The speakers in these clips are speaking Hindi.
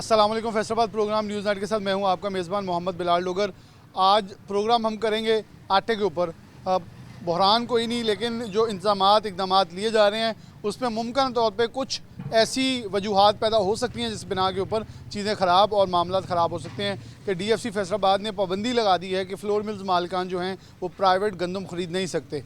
अस्सलाम वालेकुम। फैसलाबाद प्रोग्राम न्यूज़ नाइट के साथ मैं हूं आपका मेज़बान मोहम्मद बिलाल डोगर। आज प्रोग्राम हम करेंगे आटे के ऊपर। बहरान कोई नहीं, लेकिन जो इंतज़ामात इक़दामात लिए जा रहे हैं उसमें मुमकिन तौर पे कुछ ऐसी वजूहात पैदा हो सकती हैं जिस बिना के ऊपर चीज़ें ख़राब और मामलात ख़राब हो सकते हैं कि DFC फैसलाबाद ने पाबंदी लगा दी है कि फ्लोर मिल्स मालिकान जो हैं वो प्राइवेट गंदम ख़रीद नहीं सकते।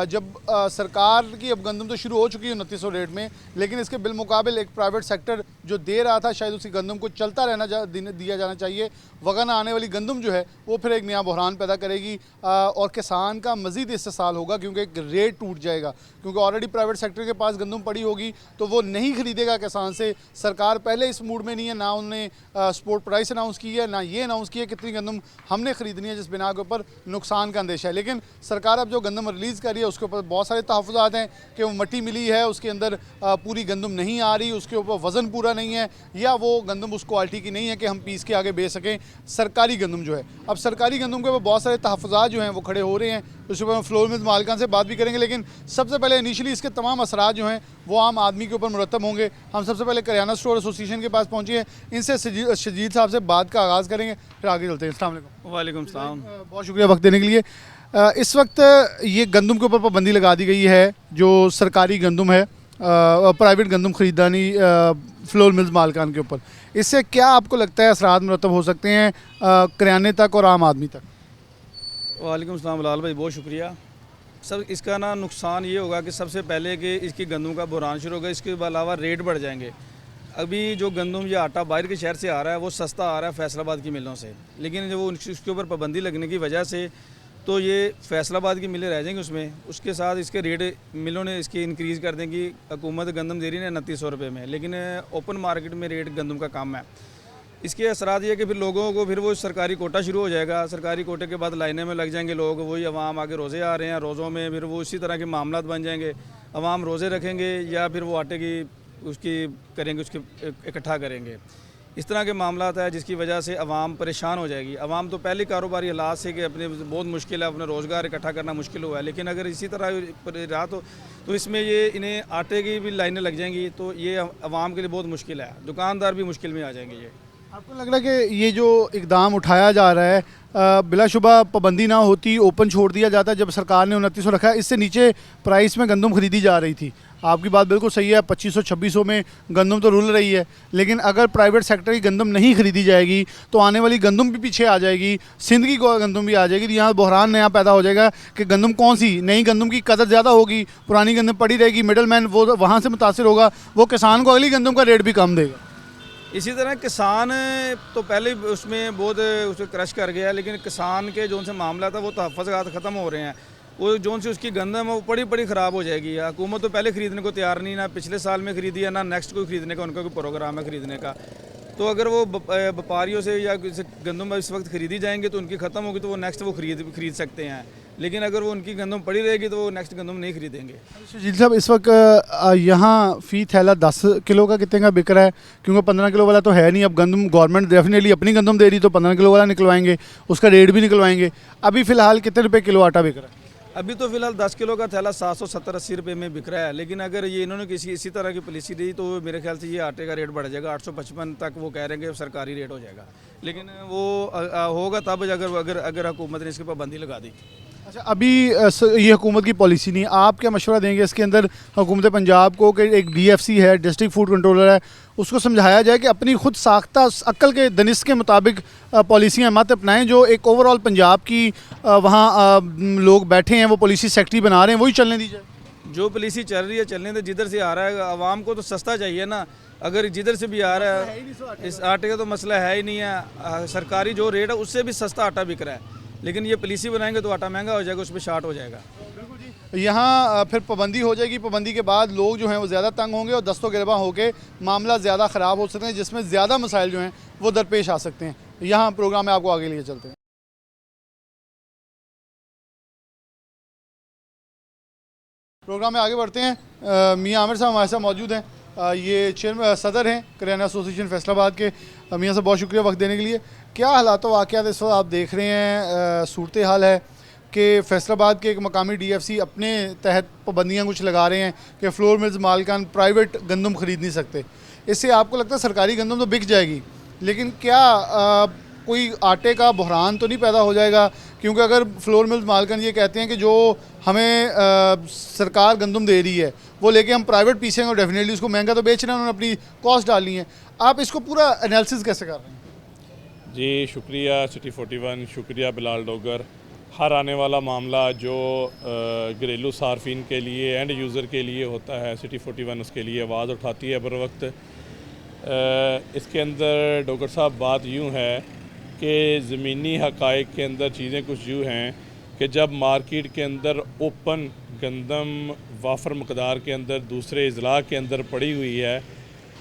जब सरकार की अब गंदम तो शुरू हो चुकी है 2900 रेट में, लेकिन इसके बिलमुकाबिल एक प्राइवेट सेक्टर जो दे रहा था, शायद उसी गंदम को चलता दिया जाना चाहिए, वगरना आने वाली गंदम जो है वो फिर एक नया बहरान पैदा करेगी और किसान का मज़ीद इस्तेसाल होगा, क्योंकि एक रेट टूट जाएगा। क्योंकि ऑलरेडी प्राइवेट सेक्टर के पास गंदम पड़ी होगी तो वो नहीं ख़रीदेगा किसान से। सरकार पहले इस मूड में नहीं है, ना उन्होंने सपोर्ट प्राइस अनाउंस की है, ना ये अनाउंस की है कितनी गंदम हमने ख़रीदनी है, जिस बिना के ऊपर नुकसान का अंदेशा है। लेकिन सरकार अब जो गंदम रिलीज़ कर रही है उसके ऊपर बहुत सारे तहफ़्फ़ुज़ात हैं कि वो मट्टी मिली है, उसके अंदर पूरी गंदम नहीं आ रही, उसके ऊपर वज़न पूरा नहीं है, या वो गंदम उस क्वालिटी की नहीं है कि हम पीस के आगे बेच सकें सरकारी गंदम जो है। अब सरकारी गंदम के ऊपर बहुत सारे तहफ़्फ़ुज़ात जो हैं वो खड़े हो रहे हैं, उसके ऊपर हम फ्लोर मिल्स मालिकान से बात भी करेंगे। लेकिन सबसे पहले इनिशियली इसके तमाम असरात जो हैं वो आम आदमी के ऊपर मुरतब होंगे। हम सबसे पहले करियाना स्टोर एसोसिएशन के पास पहुँचे हैं, इनसे शजीद साहब से बात का आगाज़ करेंगे, फिर आगे चलते हैं। अस्सलाम वालेकुम। वालेकुम सलाम। बहुत शुक्रिया वक्त देने के लिए। इस वक्त ये गंदम के ऊपर पाबंदी लगा दी गई है, जो सरकारी गंदम है, प्राइवेट गंदम ख़रीदानी फ्लोर मिल्स मालिकान के ऊपर। इससे क्या आपको लगता है असरात मुरतब हो सकते हैं करियाने तक और आम आदमी तक? वालेकुम सलाम बिलाल भाई, बहुत शुक्रिया। सर इसका ना नुकसान ये होगा कि सबसे पहले कि इसकी गंदम का बहरान शुरू होगा, इसके अलावा रेट बढ़ जाएंगे। अभी जो गंदम या आटा बाहर के शहर से आ रहा है वो सस्ता आ रहा है फैसलाबाद की मिलों से, लेकिन जो उसके ऊपर पाबंदी लगने की वजह से तो ये फैसलाबाद की मिलें रह जाएंगी उसमें। उसके साथ इसके रेट मिलों ने इसके इंक्रीज़ कर देंगी। हुकूमत गंदम दे रही है 2900 रुपये में, लेकिन ओपन मार्केट में रेट गंदम का कम है। इसके असरात ये कि फिर लोगों को फिर वो सरकारी कोटा शुरू हो जाएगा। सरकारी कोटे के बाद लाइनें में लग जाएंगे लोग, वही अवाम आगे रोज़े आ रहे हैं, रोज़ों में फिर वो इसी तरह के मामलात बन जाएंगे। अवाम रोज़े रखेंगे या फिर वो आटे की उसकी करेंगे, उसके इकट्ठा करेंगे। इस तरह के मामलात है जिसकी वजह से अवाम परेशान हो जाएगी। अवाम तो पहले कारोबारी हालात से कि अपने बहुत मुश्किल है, अपना रोज़गार इकट्ठा करना मुश्किल हुआ है, लेकिन अगर इसी तरह रहा तो इसमें ये इन्हें आटे की भी लाइनें लग जाएंगी, तो ये अवाम के लिए बहुत मुश्किल है। दुकानदार भी मुश्किल में आ जाएंगे। ये आपको लग रहा है कि ये जो इक़दाम उठाया जा रहा है, बिलाशुबा पाबंदी ना होती, ओपन छोड़ दिया जाता, जब सरकार ने 2900 रखा है, इससे नीचे प्राइस में गंदम ख़रीदी जा रही थी। आपकी बात बिल्कुल सही है, 2500-2600 में गंदम तो रुल रही है, लेकिन अगर प्राइवेट सेक्टर की गंदम नहीं खरीदी जाएगी तो आने वाली गंदम भी पीछे आ जाएगी, सिंध की गंदम भी आ जाएगी। तो यहाँ बहरान नया पैदा हो जाएगा कि गंदम कौन सी, नई गंदम की कदर ज़्यादा होगी, पुरानी गंदम पड़ी रहेगी, मिडल मैन वो वहाँ से मुतासर होगा, वो किसान को अगली गंदम का रेट भी कम देगा। इसी तरह किसान तो पहले उसमें बहुत उसे क्रश कर गया, लेकिन किसान के जो उनसे मामला था वो तहफ़्फ़ुज़ात ख़त्म हो रहे हैं। वो जो सी उसकी गंदम है वो बड़ी ख़राब हो जाएगी। हुकूमत तो पहले ख़रीदने को तैयार नहीं, ना पिछले साल में ख़रीदी है, ना नेक्स्ट कोई ख़रीदने का उनका कोई प्रोग्राम है ख़रीदने का। तो अगर वो व्यापारियों से या गंदम इस वक्त ख़रीदी जाएंगे तो उनकी ख़त्म होगी तो वो नेक्स्ट वो खरीद सकते हैं, लेकिन अगर वो उनकी गंदम पड़ी रहेगी तो वो नेक्स्ट गंदम नहीं खरीदेंगे। शजीद साहब, इस वक्त यहाँ फ़ी थैला 10 किलो का कितने का बिक रहा है? क्योंकि 15 किलो वाला तो है नहीं। अब गंदम गवर्नमेंट डेफिनेटली अपनी गंदम दे रही तो 15 किलो वाला निकलवाएंगे, उसका रेट भी निकलवाएंगे। अभी फ़िलहाल कितने रुपये किलो आटा बिक रहा है? अभी तो फ़िलहाल 10 किलो का थैला 770-80 रुपये में बिक रहा है, लेकिन अगर ये इन्होंने इसी तरह की पॉलिसी दी तो मेरे ख्याल से ये आटे का रेट बढ़ जाएगा। 855 तक वो कह रहे हैं कि सरकारी रेट हो जाएगा, लेकिन वो होगा तब अगर हुकूमत ने इसकी पाबंदी लगा दी। अच्छा, अभी ये हुकूमत की पॉलिसी नहीं, आप क्या मशवरा देंगे इसके अंदर हुकूमत पंजाब को कि एक DFC है, डिस्ट्रिक्ट फूड कंट्रोलर है, उसको समझाया जाए कि अपनी खुद साख्ता अक्ल के दनिस के मुताबिक पॉलिसियाँ मत अपनाएं, जो एक ओवरऑल पंजाब की वहाँ लोग बैठे हैं वो पॉलिसी सेक्रेटरी बना रहे हैं, वही चलने दी जाए। जो पॉलिसी चल रही है चलने दे, जिधर से आ रहा है आवाम को तो सस्ता चाहिए ना। अगर जिधर से भी आ रहा है इस आटे का तो मसला है ही नहीं है। सरकारी जो रेट है उससे भी सस्ता आटा बिक रहा है, लेकिन ये पॉलिसी बनाएंगे तो आटा महंगा हो जाएगा, उस पर शार्ट हो जाएगा। यहाँ फिर पाबंदी हो जाएगी, पाबंदी के बाद लोग जो हैं वो ज़्यादा तंग होंगे और दस्तों गिरबा होकर मामला ज़्यादा ख़राब हो सकते हैं, जिसमें ज़्यादा मसाइल जो हैं वो दरपेश आ सकते हैं। यहाँ प्रोग्राम में आपको आगे लिए चलते हैं। प्रोग्राम में आगे बढ़ते हैं। मियाँ आमिर साहब हमारे साथ मौजूद हैं, ये चेयरमैन सदर हैं करियाना एसोसिएशन फैसलाबाद के। मियाँ साहब बहुत शुक्रिया वक्त देने के लिए। क्या हालात वाक़यात इस वक्त आप देख रहे हैं, सूरत हाल है कि फैसलाबाद के एक मकामी DFC अपने तहत पाबंदियाँ कुछ लगा रहे हैं कि फ्लोर मिल्स मालिकान प्राइवेट गंदम ख़रीद नहीं सकते। इससे आपको लगता है सरकारी गंदम तो बिक जाएगी, लेकिन क्या कोई आटे का बहरान तो नहीं पैदा हो जाएगा? क्योंकि अगर फ्लोर मिल्स मालकन ये कहते हैं कि जो हमें सरकार गंदम दे रही है वो लेके हम प्राइवेट पीसेंगे और डेफिनेटली उसको महंगा तो बेच रहे हैं, उन्होंने अपनी कॉस्ट डाली है। आप इसको पूरा एनालिसिस कैसे कर रहे हैं? जी शुक्रिया सिटी 41, शुक्रिया बिलाल डोगर। हर आने वाला मामला जो घरेलू सार्फिन के लिए एंड यूज़र के लिए होता है, सिटी 41 उसके लिए आवाज़ उठाती है बर वक्त। इसके अंदर डॉक्टर साहब बात यूँ है कि ज़मीनी हक़ाइक़ के अंदर चीज़ें कुछ यूँ हैं कि जब मार्केट के अंदर ओपन गंदम वाफर मकदार के अंदर दूसरे अज़ला के अंदर पड़ी हुई है,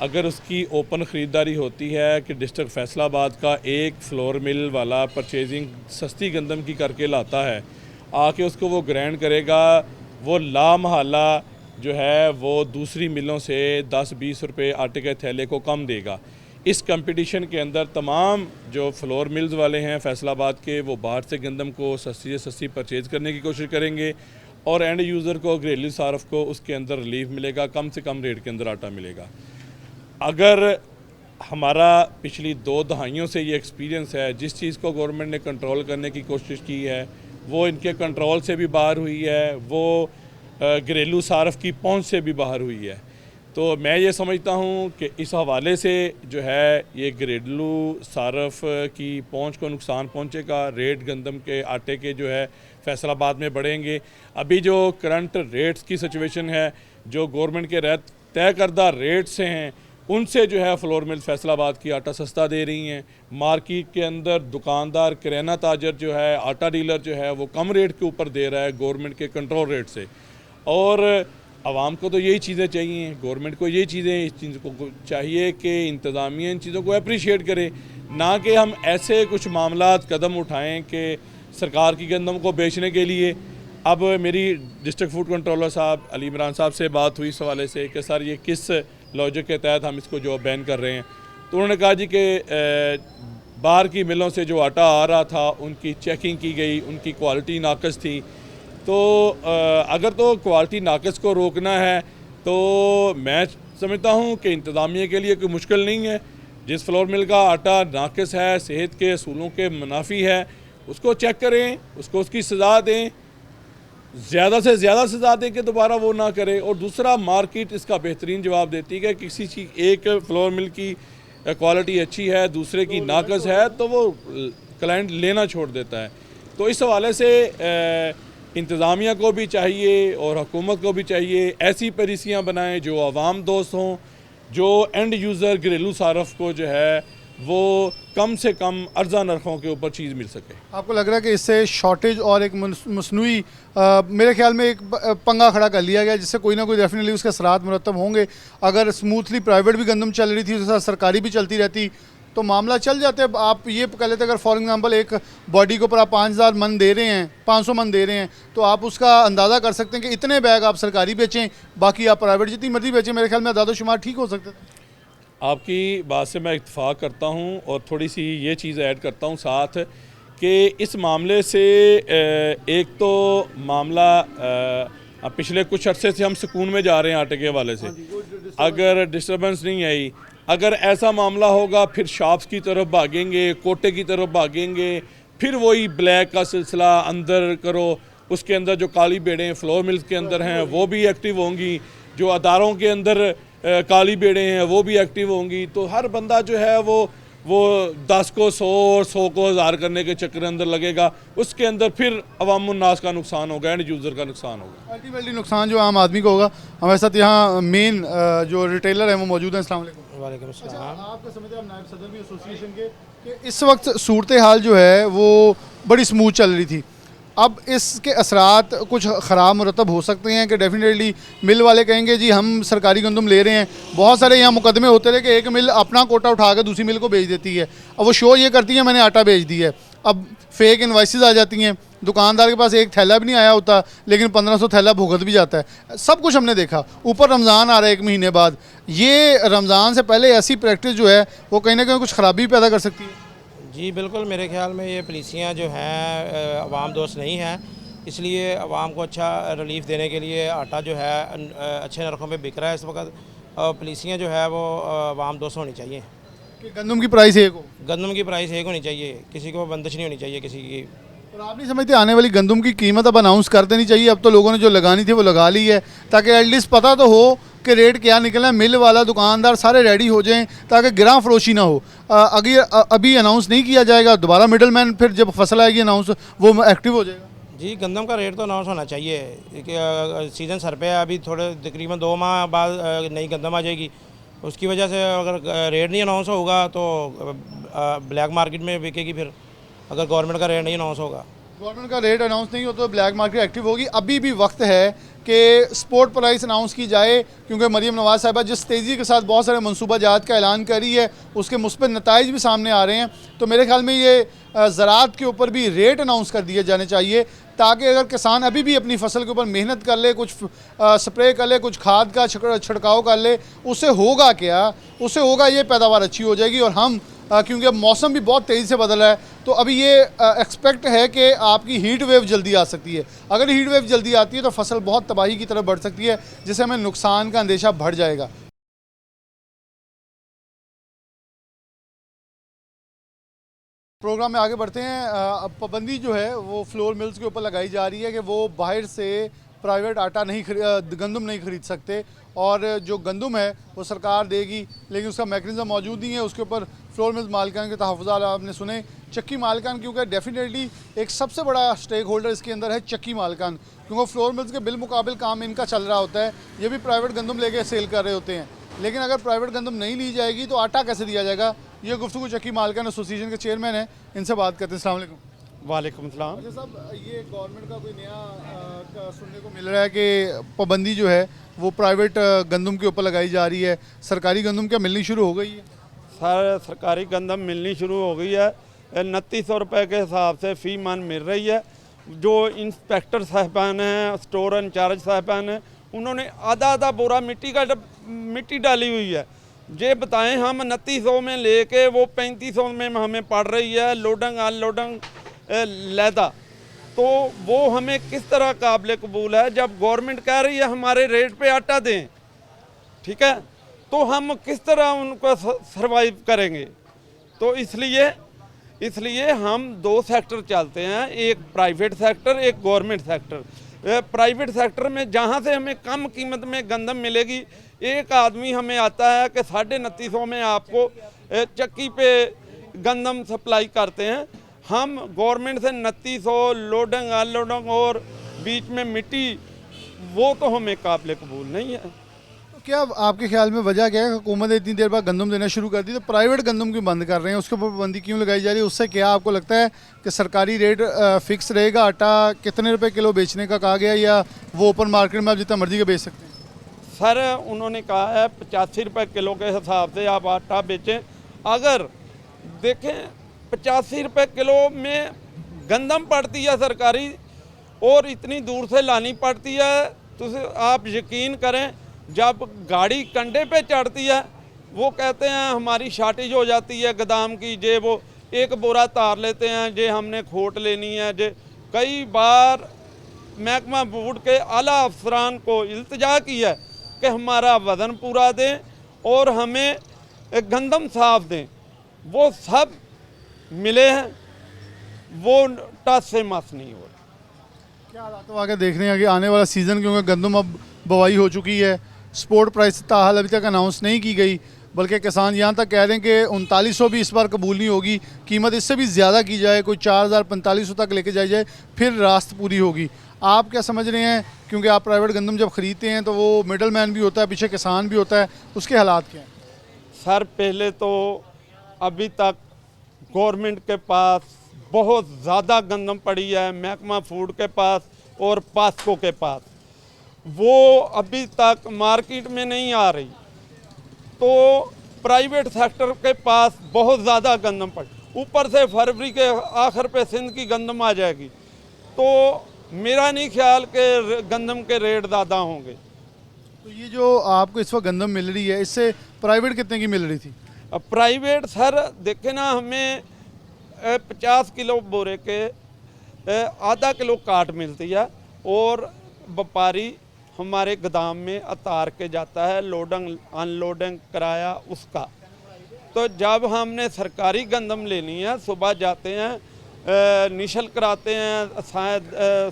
अगर उसकी ओपन ख़रीदारी होती है कि डिस्ट्रिक्ट फैसलाबाद का एक फ्लोर मिल वाला परचेजिंग सस्ती गंदम की करके लाता है, आके उसको वो ग्राइंड करेगा, वो लामहला जो है वो दूसरी मिलों से 10-20 रुपये आटे के थैले को कम देगा। इस कंपटीशन के अंदर तमाम जो फ्लोर मिल्स वाले हैं फैसलाबाद के, वो बाहर से गंदम को सस्ती से सस्ती परचेज़ करने की कोशिश करेंगे और एंड यूज़र को, घरेलू सार्फ को उसके अंदर रिलीफ मिलेगा, कम से कम रेट के अंदर आटा मिलेगा। अगर हमारा पिछली 2 दहाइयों से ये एक्सपीरियंस है, जिस चीज़ को गवर्नमेंट ने कंट्रोल करने की कोशिश की है वो इनके कंट्रोल से भी बाहर हुई है, वो घरेलू सार्फ की पहुंच से भी बाहर हुई है। तो मैं ये समझता हूँ कि इस हवाले से जो है ये घरेलू सार्फ की पहुंच को नुकसान पहुंचेगा। रेट गंदम के आटे के जो है फैसलाबाद में बढ़ेंगे। अभी जो करंट रेट्स की सिचुएशन है, जो गवर्नमेंट के तय करदा रेट से हैं, उनसे जो है फ्लोर मिल फैसलाबाद की आटा सस्ता दे रही हैं। मार्केट के अंदर दुकानदार, किराना ताजर जो है, आटा डीलर जो है वो कम रेट के ऊपर दे रहा है गवर्नमेंट के कंट्रोल रेट से। और आवाम को तो यही चीज़ें चाहिए, गवर्नमेंट को यही चीज़ें, इस चीज़ को चाहिए कि इंतज़ामिया इन चीज़ों को अप्रिशिएट करे, ना कि हम ऐसे कुछ मामलात कदम उठाएं कि सरकार की गंदम को बेचने के लिए। अब मेरी डिस्ट्रिक्ट फूड कंट्रोलर साहब अली इमरान साहब से बात हुई इस हवाले से कि सर ये किस लॉजिक के तहत हम इसको जो बैन कर रहे हैं, तो उन्होंने कहा जी कि बाहर की मिलों से जो आटा आ रहा था उनकी चेकिंग की गई, उनकी क्वालिटी नाकस थी। तो अगर तो क्वालिटी नाकस को रोकना है तो मैं समझता हूँ कि इंतज़ामिया के लिए कोई मुश्किल नहीं है। जिस फ्लोर मिल का आटा नाकस है, सेहत के असूलों के मुनाफी है, उसको चेक करें, उसको उसकी सज़ा दें, ज़्यादा से ज़्यादा सज़ा दें कि दोबारा वो ना करे। और दूसरा, मार्केट इसका बेहतरीन जवाब देती है कि किसी चीज़ एक फ्लोर मिल की क्वालिटी अच्छी है, दूसरे की नाकस है, तो वो क्लाइंट लेना छोड़ देता है। तो इस हवाले से इंतज़ामिया को भी चाहिए और हुकूमत को भी चाहिए ऐसी पॉलिसियाँ बनाएं जो आवाम दोस्त हों, जो एंड यूज़र घरेलू सार्फ को जो है वो कम से कम अर्जा नरखों के ऊपर चीज़ मिल सके। आपको लग रहा है कि इससे शॉर्टेज और एक मसनूई मेरे ख्याल में एक पंगा खड़ा कर लिया गया, जिससे कोई ना कोई डेफिनेटली उसके असरात मुरतब होंगे। अगर स्मूथली प्राइवेट भी गंदम चल रही थी, उसके साथ सरकारी भी चलती रहती, तो मामला चल जाते। आप ये कह लेते अगर फॉर एग्जांपल एक बॉडी के ऊपर आप 5000 मन दे रहे हैं, 500 मन दे रहे हैं, तो आप उसका अंदाज़ा कर सकते हैं कि इतने बैग आप सरकारी बेचें, बाकी आप प्राइवेट जितनी मर्जी बेचें। मेरे ख्याल में अंदाज़ा शुमार ठीक हो सकते थे। आपकी बात से मैं इत्तेफाक करता हूँ और थोड़ी सी ये चीज़ ऐड करता हूँ साथ कि इस मामले से एक तो मामला पिछले कुछ अरसे से हम सुकून में जा रहे हैं आटे के हवाले से। अगर डिस्टर्बेंस नहीं आई, अगर ऐसा मामला होगा फिर शॉप्स की तरफ भागेंगे, कोटे की तरफ भागेंगे, फिर वही ब्लैक का सिलसिला अंदर करो। उसके अंदर जो काली बेड़ें फ्लोर मिल्स के अंदर हैं वो भी एक्टिव होंगी, जो अदारों के अंदर काली बेड़ें हैं वो भी एक्टिव होंगी। तो हर बंदा जो है वो 10 को 100 और 100 को 1000 करने के चक्कर अंदर लगेगा। उसके अंदर फिर अवामुन्नास का नुकसान होगा, एंड यूज़र का नुकसान होगा। अल्टीमेटली नुकसान जो आम आदमी को होगा। हमारे साथ यहाँ मेन जो रिटेलर हैं वो मौजूद हैं। अस्सलाम वालेकुम। वालेकुम अस्सलाम। आपका समझते हैं, आप नायब सदर भी एसोसिएशन के, कि इस वक्त सूरत हाल जो है वो बड़ी स्मूथ चल रही थी। अब इसके असरात कुछ ख़राब मुरतब हो सकते हैं कि डेफिनेटली मिल वाले कहेंगे जी हम सरकारी गंदम ले रहे हैं। बहुत सारे यहाँ मुकदमे होते रहे कि एक मिल अपना कोटा उठा कर दूसरी मिल को बेच देती है। अब वो शो ये करती है मैंने आटा बेच दिया है। अब फेक इन्वाइसेस आ जाती हैं, दुकानदार के पास एक थैला भी नहीं आया होता लेकिन 1500 थैला भुगत भी जाता है। सब कुछ हमने देखा। ऊपर रमज़ान आ रहा है 1 महीने बाद। ये रमज़ान से पहले ऐसी प्रैक्टिस जो है वो कहीं ना कहीं कुछ ख़राबी पैदा कर सकती है। जी बिल्कुल, मेरे ख्याल में ये पॉलिसियाँ जो हैं अवाम दोस्त नहीं हैं, इसलिए अवाम को अच्छा रिलीफ देने के लिए आटा जो है अच्छे नरखों पे बिक रहा है इस वक्त। और पॉलिसियाँ जो है वो अवाम दोस्त होनी चाहिए। कि गंदम की प्राइस एक हो। गंदम की प्राइस एक होनी चाहिए, किसी को बंदिश नहीं होनी चाहिए किसी की। और आप नहीं समझते आने वाली गंदम की कीमत अब अनाउंस कर देनी चाहिए? अब तो लोगों ने जो लगानी थी वो लगा ली है, ताकि एटलीस्ट पता तो हो कि रेट क्या निकलना है। मिल वाला, दुकानदार सारे रेडी हो जाएं ताकि गिरां फरोशी ना हो। अभी अनाउंस नहीं किया जाएगा, दोबारा मिडल मैन फिर जब फसल आएगी अनाउंस वो एक्टिव हो जाएगा। जी, गंदम का रेट तो अनाउंस होना चाहिए कि सीज़न सर पे है, अभी थोड़े तकरीबन 2 माह बाद नई गंदम आ जाएगी। उसकी वजह से अगर रेट नहीं अनाउंस होगा तो ब्लैक मार्केट में बिकेगी फिर, अगर गवर्नमेंट का रेट नहीं अनाउंस होगा। गवर्नमेंट का रेट अनाउंस नहीं हो तो ब्लैक मार्केट एक्टिव होगी। अभी भी वक्त है कि स्पोर्ट प्राइस अनाउंस की जाए, क्योंकि मरीम नवाज साहिबा जिस तेज़ी के साथ बहुत सारे मनसूबा जात का ऐलान कर रही है उसके मुस्बत नताइज भी सामने आ रहे हैं। तो मेरे ख्याल में ये ज़राअत के ऊपर भी रेट अनाउंस कर दिए जाने चाहिए, ताकि अगर किसान अभी भी अपनी फसल के ऊपर मेहनत कर ले, कुछ स्प्रे कर ले, कुछ खाद का छिड़काव कर ले, उससे होगा क्या? उससे होगा ये पैदावार अच्छी हो जाएगी। और हम क्योंकि अब मौसम भी बहुत तेज़ी से बदला है, तो अभी ये एक्सपेक्ट है कि आपकी हीट वेव जल्दी आ सकती है। अगर हीट वेव जल्दी आती है तो फसल बहुत तबाही की तरफ बढ़ सकती है, जिससे हमें नुकसान का अंदेशा बढ़ जाएगा। प्रोग्राम में आगे बढ़ते हैं। अब पाबंदी जो है वो फ्लोर मिल्स के ऊपर लगाई जा रही है कि वो बाहर से प्राइवेट आटा नहीं गंदम नहीं खरीद सकते, और जो गंदम है वो सरकार देगी, लेकिन उसका मैकेनिज़्म मौजूद नहीं है। उसके ऊपर फ्लोर मिल्स मालिकान के तहफ़्फ़ुज़ात आपने सुने। चक्की मालिकान, क्योंकि डेफिनेटली एक सबसे बड़ा स्टेक होल्डर इसके अंदर है चक्की मालिकान, क्योंकि फ्लोर मिल्स के बिलमुकाबिल काम इनका चल रहा होता है। ये भी प्राइवेट गंदम लेके सेल कर रहे होते हैं, लेकिन अगर प्राइवेट गंदम नहीं ली जाएगी तो आटा कैसे दिया जाएगा? ये गुफ्तगू चक्की मालिकान एसोसिएशन के चेयरमैन हैं, इनसे बात करते हैं। अस्सलाम वालेकुम। वालेकुम सलाम। अच्छा साहब, ये गवर्नमेंट का कोई नया सुनने को मिल रहा है कि पाबंदी जो है वो प्राइवेट गंदम के ऊपर लगाई जा रही है, सरकारी गंदम क्या मिलनी शुरू हो गई है? सर, सरकारी गंदम मिलनी शुरू हो गई है। 2900 रुपये के हिसाब से फ़ी मन मिल रही है। जो इंस्पेक्टर साहबान हैं, स्टोर इंचार्ज साहबान हैं, उन्होंने आधा आधा बोरा मिट्टी डाली हुई है। ये बताएं, हम 2900 में लेके वो 3500 में हमें पड़ रही है लोडिंग अनलोडिंग लैदा, तो वो हमें किस तरह काबिल कबूल है? जब गवर्नमेंट कह रही है हमारे रेट पे आटा दें, ठीक है, तो हम किस तरह उनको सरवाइव करेंगे? तो इसलिए हम 2 सेक्टर चलते हैं, एक प्राइवेट सेक्टर, एक गवर्नमेंट सेक्टर। प्राइवेट सेक्टर में जहाँ से हमें कम कीमत में गंदम मिलेगी, एक आदमी हमें आता है कि 2950 में आपको चक्की पे गंदम सप्लाई करते हैं। हम गवर्नमेंट से 2900 लोडिंग अनलोडिंग और बीच में मिट्टी, वो तो हमें काबिल कबूल नहीं है। तो क्या आपके ख्याल में वजह क्या है? हुकूमत ने इतनी देर बाद गंदम देना शुरू कर दी, तो प्राइवेट गंदम क्यों बंद कर रहे हैं? उसके ऊपर पाबंदी क्यों लगाई जा रही है? उससे क्या आपको लगता है कि सरकारी रेट फिक्स रहेगा? आटा कितने रुपए किलो बेचने का कहा गया, या वो ओपन मार्केट में आप जितना मर्जी का बेच सकते हैं? सर, उन्होंने कहा है 85 रुपये किलो के हिसाब से आप आटा बेचें। अगर देखें 85 रुपये किलो में गंदम पड़ती है सरकारी, और इतनी दूर से लानी पड़ती है, तो आप यकीन करें जब गाड़ी कंडे पे चढ़ती है वो कहते हैं हमारी शार्टेज हो जाती है गोदाम की, जे वो एक बोरा तार लेते हैं, जे हमने खोट लेनी है। जे कई बार महकमा बोर्ड के आला अफसरान को इल्तिजा की है कि हमारा वज़न पूरा दें और हमें गंदम साफ दें, वो सब मिले हैं, वो टस से मस नहीं हो रहा। क्या हालात आगे देख रहे हैं कि आने वाला सीज़न, क्योंकि गंदम अब बवाई हो चुकी है, स्पोर्ट प्राइस ताहाल अभी तक अनाउंस नहीं की गई, बल्कि किसान यहाँ तक कह रहे हैं कि 3900 भी इस बार कबूल नहीं होगी, कीमत इससे भी ज़्यादा की जाए, कोई 4000-4500 तक लेके जाई जाए, फिर रास्त पूरी होगी। आप क्या समझ रहे हैं? क्योंकि आप प्राइवेट गंदम जब ख़रीदते हैं तो वो मिडल मैन भी होता है, पीछे किसान भी होता है, उसके हालात क्या हैं? सर, पहले तो अभी तक गवर्नमेंट के पास बहुत ज़्यादा गंदम पड़ी है, महकमा फूड के पास और पास्को के पास, वो अभी तक मार्केट में नहीं आ रही। तो प्राइवेट सेक्टर के पास बहुत ज़्यादा गंदम पड़ी, ऊपर से फरवरी के आखिर पे सिंध की गंदम आ जाएगी, तो मेरा नहीं ख्याल कि गंदम के रेट ज़्यादा होंगे। तो ये जो आपको इस वक्त गंदम मिल रही है, इससे प्राइवेट कितने की मिल रही थी? प्राइवेट सर देखे ना, हमें 50 किलो बोरे के आधा किलो काट मिलती है, और व्यापारी हमारे गोदाम में उतार के जाता है, लोडिंग अनलोडिंग कराया उसका। तो जब हमने सरकारी गंदम लेनी है, सुबह जाते हैं, निशल कराते हैं,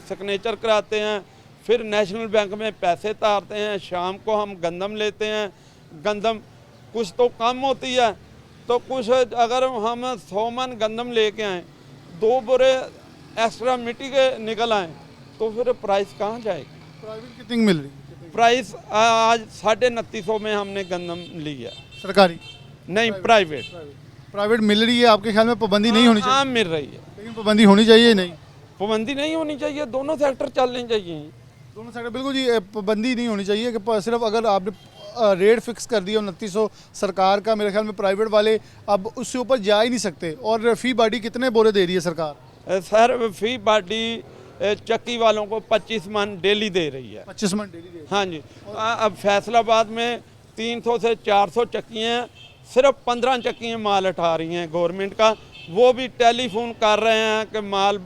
सिग्नेचर कराते हैं, फिर नेशनल बैंक में पैसे तारते हैं, शाम को हम गंदम लेते हैं। गंदम कुछ तो कम होती है, तो कुछ अगर हम 100 मन गंदम लेके आएँ, 2 बोरे एक्स्ट्रा मिट्टी के निकल आएँ, तो फिर प्राइस कहाँ जाएगी? प्राइवेट कितनी की मिल रही है? प्राइस आज 2950 में हमने गंदम ली है। सरकारी नहीं, प्राइवेट प्राइवेट मिल रही है, आपके ख्याल में पाबंदी नहीं होनी चाहिए? हाँ, मिल रही है, लेकिन पाबंदी होनी चाहिए नहीं? पाबंदी नहीं होनी चाहिए, दोनों सेक्टर चलने चाहिए। दोनों साइड बिल्कुल जी, पाबंदी नहीं होनी चाहिए कि सिर्फ अगर आपने रेट फिक्स कर दिया 2900 सरकार का, मेरे ख्याल में प्राइवेट वाले अब उससे ऊपर जा ही नहीं सकते। और फी बाडी कितने बोरे दे रही है सरकार? सर, फी बाडी चक्की वालों को 25 मन डेली दे रही है। 25 मन डेली दे? हाँ जी। अब फैसलाबाद में 300 से 400 चक्कियाँ, सिर्फ 15 चक्कियाँ माल उठा रही हैं गवर्नमेंट का। वो भी टेलीफोन कर रहे हैं कि माल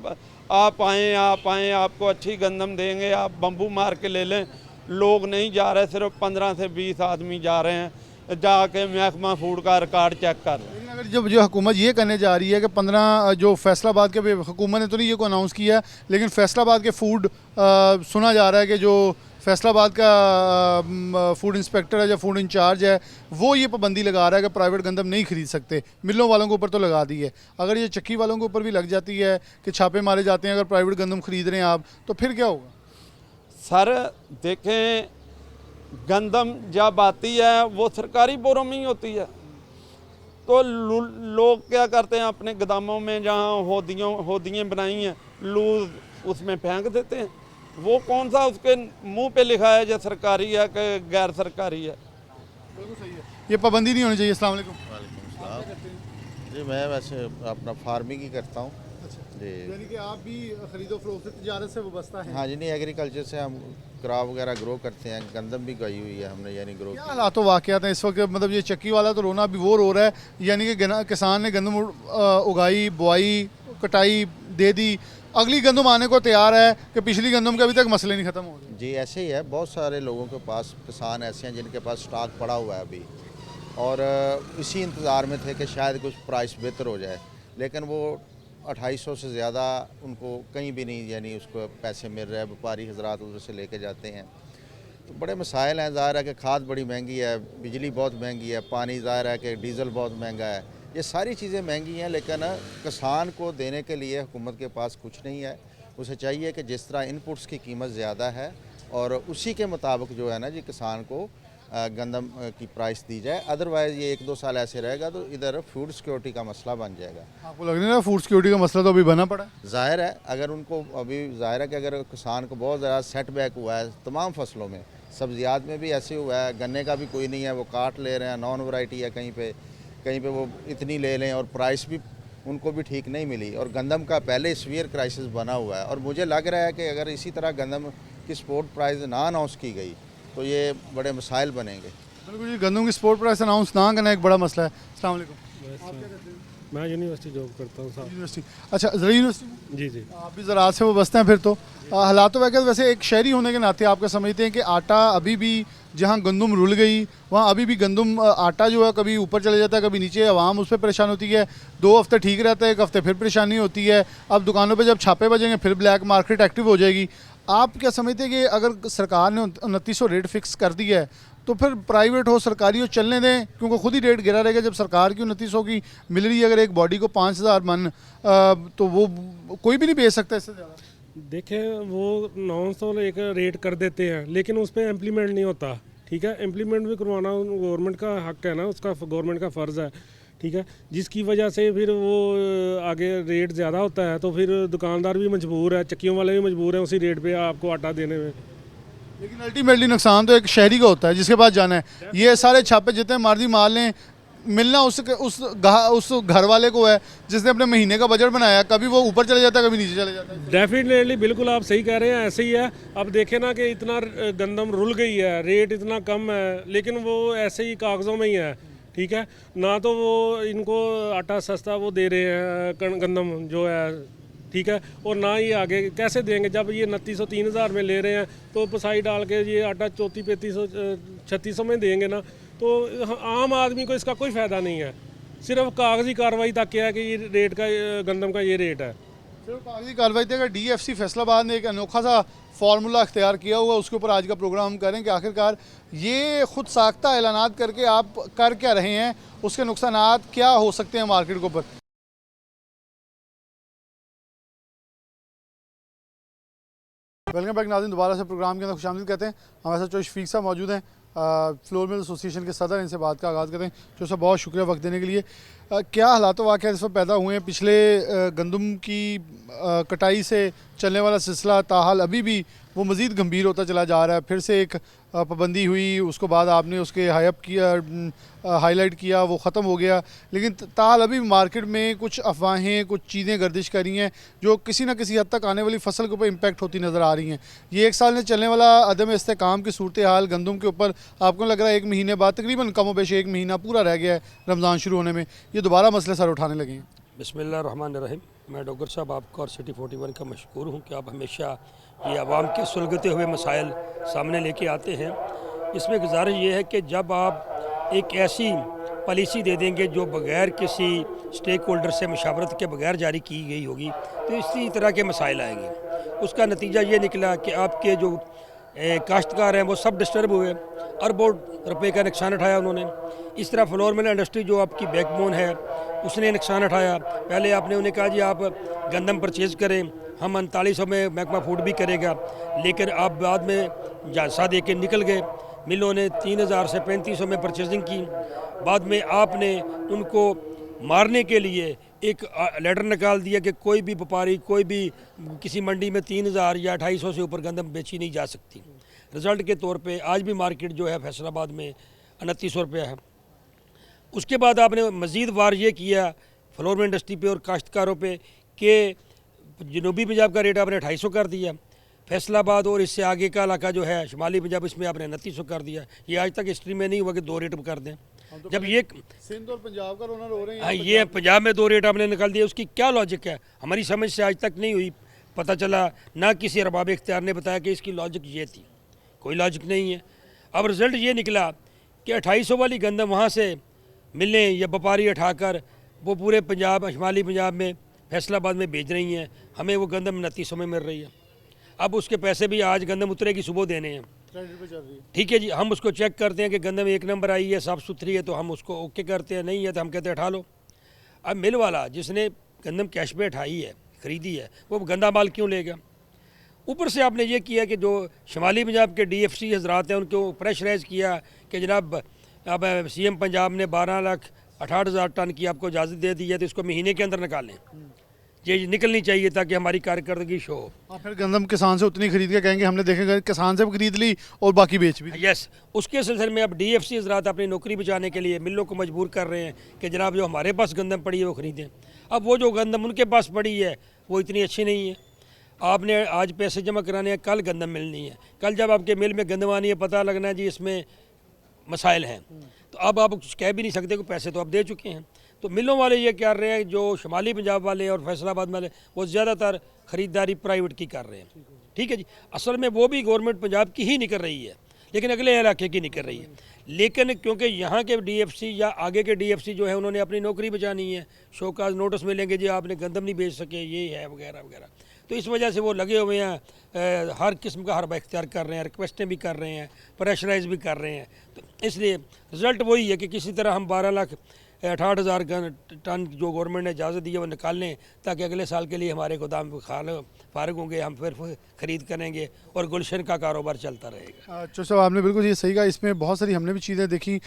आप आएँ, आपको अच्छी गंदम देंगे, आप बम्बू मार के ले लें। लोग नहीं जा रहे, सिर्फ 15 से 20 आदमी जा रहे हैं, जाके महकमा फूड का रिकॉर्ड चेक कर रहे हैं। लेकिन अगर जब जो हुकूमत ये करने जा रही है कि 15 जो फैसलाबाद के, हुकूमत ने तो नहीं ये को अनाउंस किया, लेकिन फैसलाबाद के फूड सुना जा रहा है कि जो फैसलाबाद का फूड इंस्पेक्टर है, जो फूड इंचार्ज है, वो ये पाबंदी लगा रहा है कि प्राइवेट गंदम नहीं खरीद सकते। मिलों वालों के ऊपर तो लगा दी है, अगर ये चक्की वालों के ऊपर भी लग जाती है कि छापे मारे जाते हैं अगर प्राइवेट गंदम खरीद रहे हैं आप, तो फिर क्या होगा? सर देखें, गंदम जब आती है वो सरकारी बोरों में ही होती है, तो लोग क्या करते हैं, अपने गोदामों में जहाँ होदियाँ बनाई हैं, लूज उसमें फेंक देते हैं। वो कौन सा उसके मुंह पे लिखा है जो सरकारी है कि गैर सरकारी है? बिल्कुल सही है, ये पाबंदी नहीं होनी चाहिए। अस्सलाम वालेकुम। जी, मैं वैसे अपना फार्मिंग ही करता हूँ जी। यानी कि आप भी खरीदो फरोख्त तिजारत से वाबस्ता हैं? हाँ जी, नहीं, एग्रीकल्चर से हम क्रॉप वगैरह ग्रो करते हैं। गंदम भी गई हुई है हमने, यानी ग्रो क्या हालात वाक़यात हैं इस वक्त? मतलब ये चक्की वाला तो रोना अभी वो रो रहा है, यानी कि किसान ने गंदम उगाई, बुआई, कटाई दे दी, अगली गंदम आने को तैयार है कि पिछली गंदम के अभी तक मसले नहीं ख़त्म हो रहे। जी, ऐसे ही है। बहुत सारे लोगों के पास, किसान ऐसे हैं जिनके पास स्टॉक पड़ा हुआ है अभी, और इसी इंतज़ार में थे कि शायद कुछ प्राइस बेहतर हो जाए, लेकिन वो 2800 से ज़्यादा उनको कहीं भी नहीं, यानी उसको पैसे मिल रहे हैं। व्यापारी हजरात उधर से लेके जाते हैं, तो बड़े मसाइल हैं। ज़ाहिर है कि खाद बड़ी महंगी है, बिजली बहुत महंगी है, पानी ज़ाहिर है कि डीज़ल बहुत महंगा है, ये सारी चीज़ें महंगी हैं। लेकिन किसान को देने के लिए हुकूमत के पास कुछ नहीं है। उसे चाहिए कि जिस तरह इनपुट्स की कीमत ज़्यादा है, और उसी के मुताबिक जो है ना जी, किसान को गंदम की प्राइस दी जाए। अदरवाइज़ ये 1-2 साल ऐसे रहेगा तो इधर फूड सिक्योरिटी का मसला बन जाएगा। आपको लग रहा है फूड सिक्योरिटी का मसला तो अभी बना पड़ा है? ज़ाहिर है, अगर उनको अभी ज़ाहिर है कि अगर किसान को बहुत ज़्यादा सेटबैक हुआ है तमाम फसलों में, सब्जियात में भी ऐसे हुआ है, गन्ने का भी कोई नहीं है, वो काट ले रहे हैं, नॉन वैरायटी है, कहीं पे वो इतनी ले लें, और प्राइस भी उनको भी ठीक नहीं मिली, और गंदम का पहले सीवियर क्राइसिस बना हुआ है। और मुझे लग रहा है कि अगर इसी तरह गंदम की स्पोर्ट प्राइस ना अनाउंस की गई तो ये बड़े मसाइल बनेंगे। बिल्कुल जी, गंदम की स्पोर्ट प्राइस अनाउंस ना करना एक बड़ा मसला है। अस्सलाम वालेकुम। आप क्या करते हैं? मैं यूनिवर्सिटी जॉब करता हूँ साहब। यूनिवर्सिटी? अच्छा, ज़रा यूनिवर्सिटी। जी जी। आप भी ज़राअत से वो बसते हैं फिर तो हालात वैसे एक शहरी होने के नाते आप क्या समझते हैं कि आटा अभी भी जहाँ गंदम रुल गई वहाँ अभी भी गंदम आटा जो है कभी ऊपर चले जाता है, कभी नीचे, आवाम उस पर परेशान होती है, 2 हफ्ते ठीक रहता है, 1 हफ्ते फिर परेशानी होती है, अब दुकानों पे जब छापे बजेंगे फिर ब्लैक मार्केट एक्टिव हो जाएगी। आप क्या समझते हैं कि अगर सरकार ने 2900 रेट फिक्स कर दिया है तो फिर प्राइवेट हो सरकारी हो चलने दें, क्योंकि खुद ही रेट गिरा रहेगा? जब सरकार की 2900 की मिल रही है, अगर एक बॉडी को 5000 मन, तो वो कोई भी नहीं बेच सकता इससे ज़्यादा। देखें, वो 900 एक रेट कर देते हैं, लेकिन उस पर इम्प्लीमेंट नहीं होता। ठीक है, इम्प्लीमेंट भी करवाना गवर्नमेंट का हक है ना, उसका गवर्नमेंट का फ़र्ज़ है। ठीक है, जिसकी वजह से फिर वो आगे रेट ज़्यादा होता है, तो फिर दुकानदार भी मजबूर है, चक्कियों वाले भी मजबूर हैं उसी रेट पे आपको आटा देने में। लेकिन अल्टीमेटली नुकसान तो एक शहरी का होता है जिसके पास जाना है। ये सारे छापे जितने मर्जी मार लें, मिलना उस घर वाले को है जिसने अपने महीने का बजट बनाया, कभी वो ऊपर चले जाता है, कभी नीचे चले जाता है। डेफिनेटली, बिल्कुल आप सही कह रहे हैं, ऐसे ही है। अब देखें ना कि इतना गंदम रुल गई है, रेट इतना कम है, लेकिन वो ऐसे ही कागज़ों में ही है। ठीक है ना, तो वो इनको आटा सस्ता वो दे रहे हैं गंदम जो है, ठीक है, और ना ही आगे कैसे देंगे जब ये 2900-3000 में ले रहे हैं, तो पसाई डाल के ये आटा 3400-3500-3600 में देंगे ना, तो आम आदमी को इसका कोई फ़ायदा नहीं है। सिर्फ कागजी कार्रवाई तक क्या है कि ये रेट का गंदम का ये रेट है। सिर्फ कागजी कार्रवाई थी। अगर DFC फैसलाबाद ने एक अनोखा सा फार्मूला अख्तियार किया हुआ, उसके ऊपर आज का प्रोग्राम हम करें कि आखिरकार ये खुद साख्ता ऐलानात करके आप कर क्या रहे हैं, उसके नुकसानात क्या हो सकते हैं मार्केट के ऊपर। वेलकम बैक नाज़रीन, दोबारा से प्रोग्राम के अंदर खुशामदीद कहते हैं। हमारे साथ जो शफीक साहब मौजूद हैं, फ्लोर मिल एसोसिएशन के सदर, इनसे बात का आगाज़ करते हैं। जो साहब बहुत शुक्रिया वक्त देने के लिए। क्या हालात वाक़ इस वक्त पैदा हुए हैं? पिछले गंदम की कटाई से चलने वाला सिलसिला ताहाल अभी भी वो मज़ीद गंभीर होता चला जा रहा है। फिर से एक पाबंदी हुई, उसको बाद आपने उसके हाइप किया, हाईलाइट किया, वो ख़त्म हो गया, लेकिन ताहाल अभी मार्केट में कुछ अफवाहें, कुछ चीज़ें गर्दिश कर रही हैं जो किसी न किसी हद तक आने वाली फसल के ऊपर इम्पैक्ट होती नज़र आ रही हैं। ये एक साल में चलने वाला अदम इस्तेकाम की सूरत हाल गंदम के ऊपर आपको लग रहा है 1 महीने बाद, तकरीबन कम व बेश 1 महीना पूरा रह गया है रमज़ान शुरू होने में, ये दोबारा मसले सर उठाने लगे हैं। बिस्मिल्लाहिर्रहमानिर्रहीम। मैं डॉक्टर साहब आपका और सिटी 41 का मशकूर हूँ कि आप हमेशा ये आवाम के सुलगते हुए मसाइल सामने लेके आते हैं। इसमें गुजारिश ये है कि जब आप एक ऐसी पॉलिसी दे देंगे जो बग़ैर किसी स्टेक होल्डर से मशावरत के बगैर जारी की गई होगी तो इसी तरह के मसाइल आएंगे। उसका नतीजा ये निकला कि आपके जो काश्तकार हैं वो सब डिस्टर्ब हुए, अरबों रुपए का नुकसान उठाया उन्होंने। इस तरह फ्लोर मिल इंडस्ट्री जो आपकी बैकबोन है उसने नुकसान उठाया। पहले आपने उन्हें कहा जी आप गंदम परचेज़ करें, हम 3900 में महकमा फूड भी करेगा, लेकिन आप बाद में जायज़ा दे के निकल गए। मिलों ने 3000 से 3500 में परचेजिंग की। बाद में आपने उनको मारने के लिए एक लेटर निकाल दिया कि कोई भी व्यापारी कोई भी किसी मंडी में 3000 या 2800 से ऊपर गंदम बेची नहीं जा सकती। रिज़ल्ट के तौर पे आज भी मार्केट जो है फैसलाबाद में 2900 रुपया है। उसके बाद आपने मज़ीद वार ये किया फ्लोर में इंडस्ट्री पे और काश्तकारों पे कि जनूबी पंजाब का रेट आपने 250 कर दिया, फैसलाबाद और इससे आगे का इलाका जो है शुमाली पंजाब इसमें आपने 2900 कर दिया। ये आज तक हिस्ट्री में नहीं हुआ कि 2 रेट कर दें। जब ये सिंध और पंजाब का रोना रो रहे हैं, हाँ ये पंजाब में 2 रेट आपने निकाल दिया, उसकी क्या लॉजिक है? हमारी समझ से आज तक नहीं हुई। पता चला ना किसी अरबाब इख्तियार ने बताया कि इसकी लॉजिक ये थी, कोई लॉजिक नहीं है। अब रिज़ल्ट ये निकला कि 2800 वाली गंदम वहाँ से मिलें या व्यापारी उठाकर वो पूरे पंजाब शुमाली पंजाब में फैसलाबाद में बेच रही हैं, हमें वो गंदम 2900 में मिल रही है। अब उसके पैसे भी आज गंदम उतरेगी सुबह देने हैं, ठीक है जी। हम उसको चेक करते हैं कि गंदम 1 नंबर आई है, साफ़ सुथरी है, तो हम उसको ओके करते हैं, नहीं है तो हम कहते हैं उठा लो। अब मिल वाला जिसने गंदम कैश पे उठाई है, ख़रीदी है, वो गंदा माल क्यों लेगा? ऊपर से आपने ये किया कि जो शुमाली पंजाब के DFC हजरात हैं उनको प्रेशराइज़ किया कि जनाब अब CM पंजाब ने 12,68,000 टन की आपको इजाज़त दे दी है तो इसको महीने के अंदर निकालें। ये निकलनी चाहिए ताकि हमारी कारकर्दगी शो हो। फिर गंदम किसान से उतनी खरीद के कहेंगे हमने देखेंगे किसान से भी खरीद ली और बाकी बेच भी। यस, उसके सिलसिले में अब DFC हजरात अपनी नौकरी बचाने के लिए मिलों को मजबूर कर रहे हैं कि जनाब जो हमारे पास गंदम पड़ी है वो ख़रीदें। अब वो जो गंदम उनके पास पड़ी है वो इतनी अच्छी नहीं है। आपने आज पैसे जमा कराने हैं, कल गंदम मिलनी है, कल जब आपके मिल में गंदम आनी है पता लगना है जी इसमें मसाइल हैं, तो अब आप कुछ कह भी नहीं सकते कि पैसे तो आप दे चुके हैं। तो मिलों वाले ये कर रहे हैं, जो शुमाली पंजाब वाले और फैसलाबाद वाले वो ज़्यादातर ख़रीदारी प्राइवेट की कर रहे हैं, ठीक है जी। असल में वो भी गवर्नमेंट पंजाब की ही निकल रही है, लेकिन अगले इलाके की निकल रही है। लेकिन क्योंकि यहाँ के DFC या आगे के DFC जो है उन्होंने अपनी नौकरी बचानी है, शोकाज नोटिस मिलेंगे जी आपने गंदम नहीं बेच सके, ये है वगैरह वगैरह, तो इस वजह से वो लगे हुए हैं, हर किस्म का हरबा इख्तियार कर रहे हैं, रिक्वेस्टें भी कर रहे हैं, प्रेशराइज भी कर रहे हैं। तो इसलिए रिज़ल्ट वही है कि किसी तरह हम 12,68,000 टन जो गवर्नमेंट ने इजाज़त दी है वो निकाल लें ताकि अगले साल के लिए हमारे गोदाम फारग होंगे, हम फिर ख़रीद करेंगे और गुलशन का कारोबार चलता रहेगा। अच्छा साहब, आपने बिल्कुल ये सही कहा। इसमें बहुत सारी हमने भी चीज़ें देखी,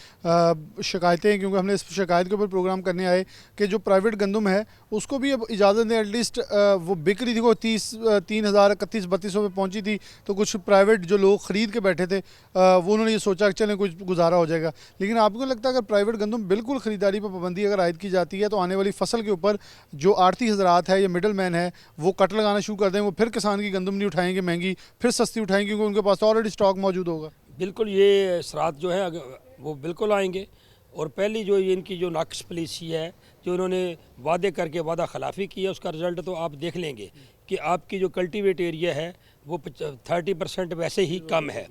शिकायतें, क्योंकि हमने इस शिकायत के ऊपर प्रोग्राम करने आए कि जो प्राइवेट गंदम है उसको भी अब इजाज़त दें। एटलीस्ट वो बिक रही थी, वो 3,031-3200 पे पहुंची थी, तो कुछ प्राइवेट जो लोग ख़रीद के बैठे थे वो उन्होंने ये सोचा कि चलें कुछ गुजारा हो जाएगा। लेकिन आपको लगता है अगर प्राइवेट गंदम बिल्कुल ख़रीदारी पर पाबंदी अगर आयद की जाती है तो आने वाली फसल के ऊपर जो आड़ती हजरात है या मिडल मैन है वो कट लगाना शुरू कर दें, वो फिर किसान की गंदम नहीं उठाएंगे महंगी, फिर सस्ती उठाएंगे क्योंकि उनके पास ऑलरेडी स्टॉक मौजूद होगा? बिल्कुल, ये असरात जो है वो बिल्कुल आएंगे। और पहली जो इनकी जो नाक़िस पॉलिसी है, जो उन्होंने वादे करके वादा खिलाफ़ी की है, उसका रिज़ल्ट तो आप देख लेंगे कि आपकी जो कल्टीवेट एरिया है वो 30% वैसे ही कम है।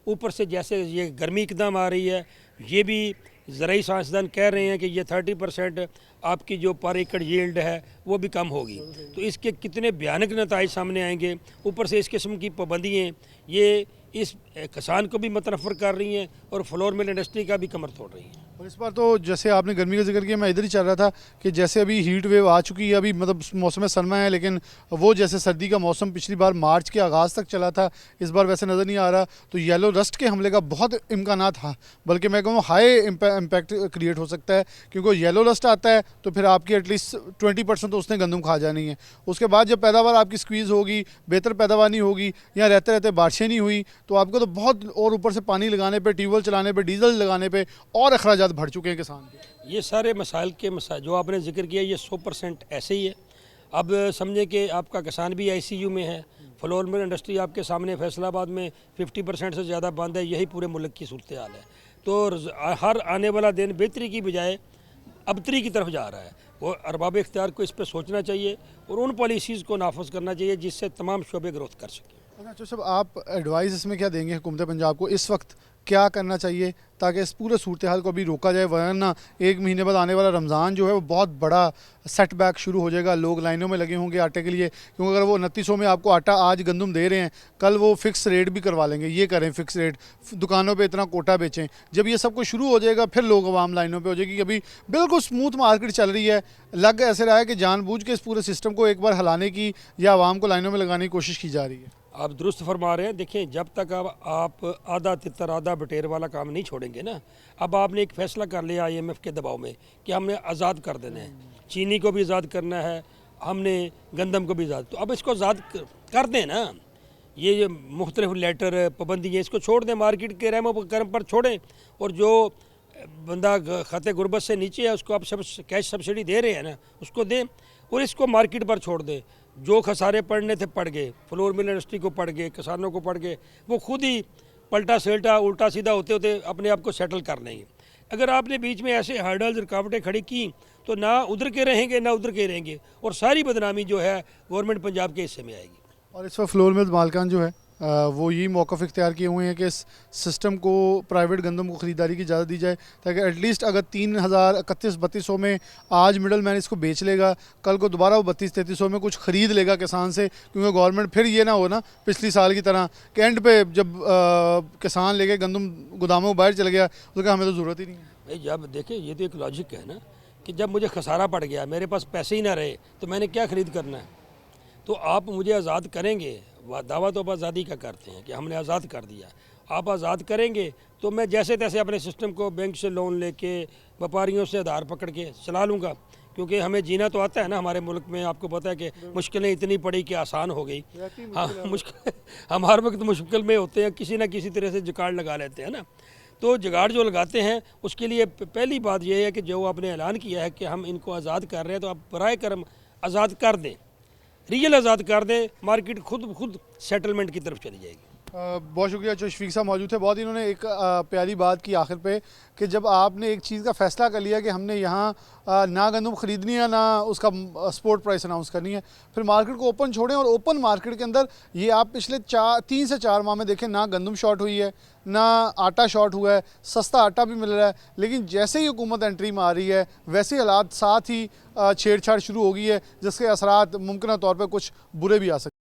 ऊपर से जैसे ये गर्मी एकदम आ रही है, ये भी ज़राई साइंसदान कह रहे हैं कि ये 30% आपकी जो पर एकड़ यील्ड है वो भी कम होगी। तो इसके कितने भयानक नताइज सामने आएंगे। ऊपर से इस किस्म की पाबंदियाँ ये इस किसान को भी मुतनफ़र कर रही हैं और फ्लोर मिल इंडस्ट्री का भी कमर तोड़ रही हैं। और इस बार तो जैसे आपने गर्मी का जिक्र किया, मैं इधर ही चल रहा था कि जैसे अभी हीट वेव आ चुकी है, अभी मतलब मौसम सरमा है, लेकिन वो जैसे सर्दी का मौसम पिछली बार मार्च के आगाज़ तक चला था, इस बार वैसे नज़र नहीं आ रहा। तो येलो रस्ट के हमले का बहुत इम्कान था, बल्कि मैं कहूँ हाई इम्पैक्ट क्रिएट हो सकता है, क्योंकि येलो रस्ट आता है तो फिर आपकी एटलीस्ट 20% तो उसने गंदम खा जानी है। उसके बाद जब पैदावार आपकी स्क्वीज़ होगी, बेहतर पैदावार नहीं होगी, या रहते रहते बारिशें नहीं हुई, तो आपको तो बहुत, और ऊपर से पानी लगाने पे, ट्यूबवेल चलाने पे, डीजल लगाने पे और अखराजात बढ़ चुके हैं किसान के। ये सारे मसाइल के जो आपने जिक्र किया ये 100% ऐसे ही है। अब समझे कि आपका किसान भी ICU में है, फ्लोर मिल इंडस्ट्री आपके सामने फैसलाबाद में 50% से ज़्यादा बंद है, यही पूरे मुल्क की सूरत हाल है। तो हर आने वाला दिन बेहतरी की बजाय अबतरी की तरफ जा रहा है। वो अरबाब इख्तियार को इस पर सोचना चाहिए और उन पॉलिसीज़ को नाफज करना चाहिए जिससे तमाम शोबे ग्रोथ कर सकें। अच्छा साहब, आप एडवाइस इसमें क्या देंगे हुकूमत पंजाब को, इस वक्त क्या करना चाहिए ताकि इस पूरे सूरत हाल को अभी रोका जाए? वरना एक महीने बाद आने वाला रमज़ान जो है वो बहुत बड़ा सेटबैक शुरू हो जाएगा, लोग लाइनों में लगे होंगे आटे के लिए, क्योंकि अगर वो 2900 में आपको आटा आज गंदम दे रहे हैं, कल वो फ़िक्स रेट भी करवा लेंगे। ये करें फ़िक्स रेट, दुकानों पे इतना कोटा बेचें। जब ये सब कुछ शुरू हो जाएगा फिर लोग आवाम लाइनों पे हो जाएगी। अभी बिल्कुल स्मूथ मार्केट चल रही है, लग ऐसे रहा है कि जानबूझ के इस पूरे सिस्टम को एक बार हिलाने की या आवाम को लाइनों में लगाने की कोशिश की जा रही है। आप दुरुस्त फरमा रहे हैं। देखिए, जब तक आप आधा तितर आधा बटेर वाला काम नहीं छोड़ेंगे ना, अब आपने एक फ़ैसला कर लिया IMF के दबाव में कि हमने आज़ाद कर देना है, चीनी को भी आज़ाद करना है, हमने गंदम को भी आज़ाद, तो अब इसको आज़ाद कर दें ना। ये मुख्तलिफ लेटर पाबंदी है, इसको छोड़ दें, मार्केट के रहमो करम पर छोड़ें। और जो बंदा खत गुरबत से नीचे है उसको आप सब कैश सब्सिडी दे रहे हैं ना, उसको दें और इसको मार्केट पर छोड़ दें। जो खसारे पड़ने थे पड़ गए, फ्लोर मिल इंडस्ट्री को पड़ गए, किसानों को पड़ गए, वो खुद ही पलटा सेल्टा उल्टा सीधा होते होते अपने आप को सेटल कर लेंगे। अगर आपने बीच में ऐसे हर्डल्स रुकावटें खड़ी की तो ना उधर के रहेंगे ना उधर के रहेंगे, और सारी बदनामी जो है गवर्नमेंट पंजाब के हिस्से में आएगी। और इस वक्त फ्लोर मिल मालकान जो है वो यही मौक़िफ़ इख्तियार किए हुए हैं कि इस सिस्टम को, प्राइवेट गंदम को ख़रीदारी की इजाज़त दी जाए, ताकि एटलीस्ट अगर 3031-3200 में आज मिडल मैन इसको बेच लेगा, कल को दोबारा वो 32-3300 में कुछ ख़रीद लेगा किसान से, क्योंकि गवर्नमेंट फिर ये ना हो ना पिछली साल की तरह कि एंड पे जब किसान लेके गंदम गोदामों में बाहर चल गया तो क्या हमें तो ज़रूरत ही नहीं है। भाई जब देखिए, ये तो एक लॉजिक है ना कि जब मुझे खसारा पड़ गया, मेरे पास पैसे ही ना रहे, तो मैंने क्या ख़रीद करना है? तो आप मुझे आज़ाद करेंगे, दावा तो आप आज़ादी का करते हैं कि हमने आज़ाद कर दिया, आप आज़ाद करेंगे तो मैं जैसे तैसे अपने सिस्टम को बैंक से लोन लेके, व्यापारियों से आधार पकड़ के चला लूँगा, क्योंकि हमें जीना तो आता है ना हमारे मुल्क में। आपको पता है कि मुश्किलें इतनी पड़ी कि आसान हो गई। हाँ, मुश्किल हम हर वक्त मुश्किल में होते हैं, किसी ना किसी तरह से जुगाड़ लगा लेते हैं ना। तो जुगाड़ जो लगाते हैं उसके लिए पहली बात यह है कि जो आपने ऐलान किया है कि हम इनको आज़ाद कर रहे हैं, तो आप बराए करम आज़ाद कर दें, रियल आज़ाद कर दें, मार्केट खुद सेटलमेंट की तरफ चली जाएगी। बहुत शुक्रिया। जो शफीक साहब मौजूद थे, बहुत इन्होंने एक प्यारी बात की आखिर पे कि जब आपने एक चीज़ का फ़ैसला कर लिया कि हमने यहाँ ना गंदम ख़रीदनी है ना उसका स्पोर्ट प्राइस अनाउंस करनी है, फिर मार्केट को ओपन छोड़ें। और ओपन मार्केट के अंदर ये आप पिछले 3 से 4 माह में देखें, ना गंदम शॉर्ट हुई है ना आटा शॉर्ट हुआ है, सस्ता आटा भी मिल रहा है। लेकिन जैसे ही हुकूमत एंट्री में आ रही है वैसे हालात साथ ही छेड़छाड़ शुरू हो गई है, जिसके असरात मुमकिन तौर पर कुछ बुरे भी आ सकते हैं।